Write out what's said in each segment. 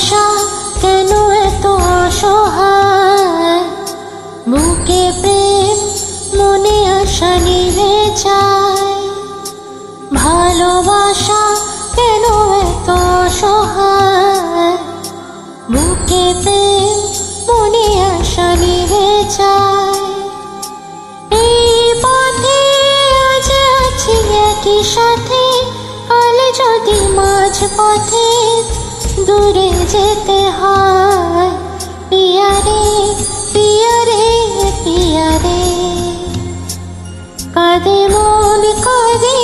ভালোবাসা কেন এত অসহায়, বুকে প্রেম মনে আশা নিভে যায়। ভালোবাসা কেন এত অসহায়, বুকে প্রেম মনে আশা নিভে যায়। এই পথে আজ আছি একই সাথে, কাল যদি মাঝ পথে দূরে যেতে হয়। পিয়ারে পিয়ারে পিয়ারে, কাঁদে মন কাঁদে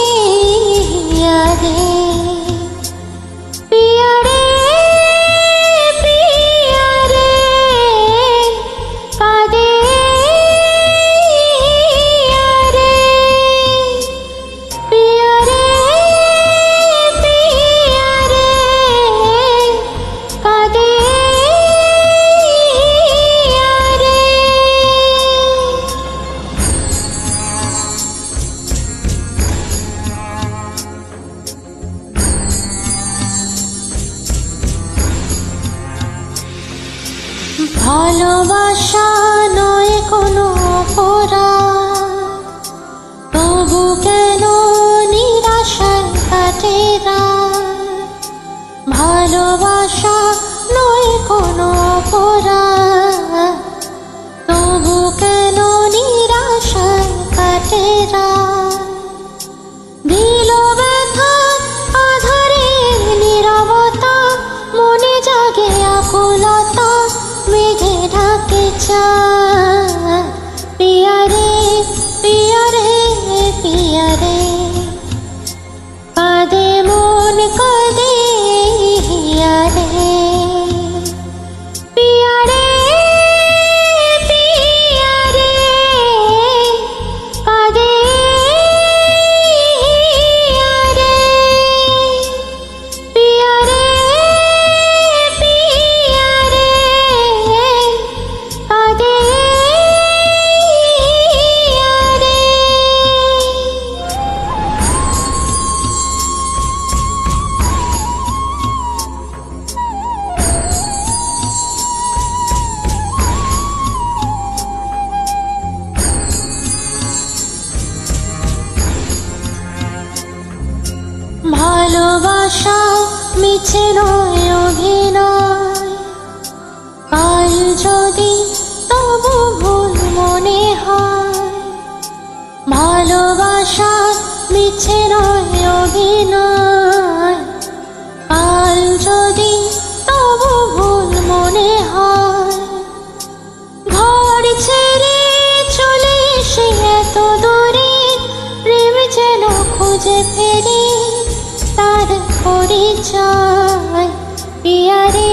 হিয়ারে। পিয়ারে পিয়ারে, কাঁদে হিয়ারে। পিয়ারে পিয়ারে, কাঁদে হিয়ারে। ভালোবাসা নয় কোনো অপরাধ, তবু কেন নিরাশায় কাটে রাত। ভালোবাসা নয় কোনো অপরাধ, তবু কেন নিরাশায় কাটে রাত। দিল ব্যথা আধারে নীরবতা, মনে জাগে আকুলতা, মেঘে ঢাকে চাঁদ। পিয়ারে পিয়ারে পিয়ারে, কাঁদে মন কাঁদে হিয়ারে। পিয়ারে পিয়ারে, কাঁদে হিয়ারে। পিয়ারে পিয়ারে, কাঁদে হিয়ারে। ভালোবাসা মিছে নয় অভিনয়, কাল যদি তবু ভুল মনে হয়। ভালোবাসা মিছে নয় অভিনয়, কাল যদি তবু ভুল মনে হয়। ঘর ছেড়ে চলে এসে এত দূরে, প্রেম যেন খুঁজে ফেরে তার পরিচয়। পিয়ারে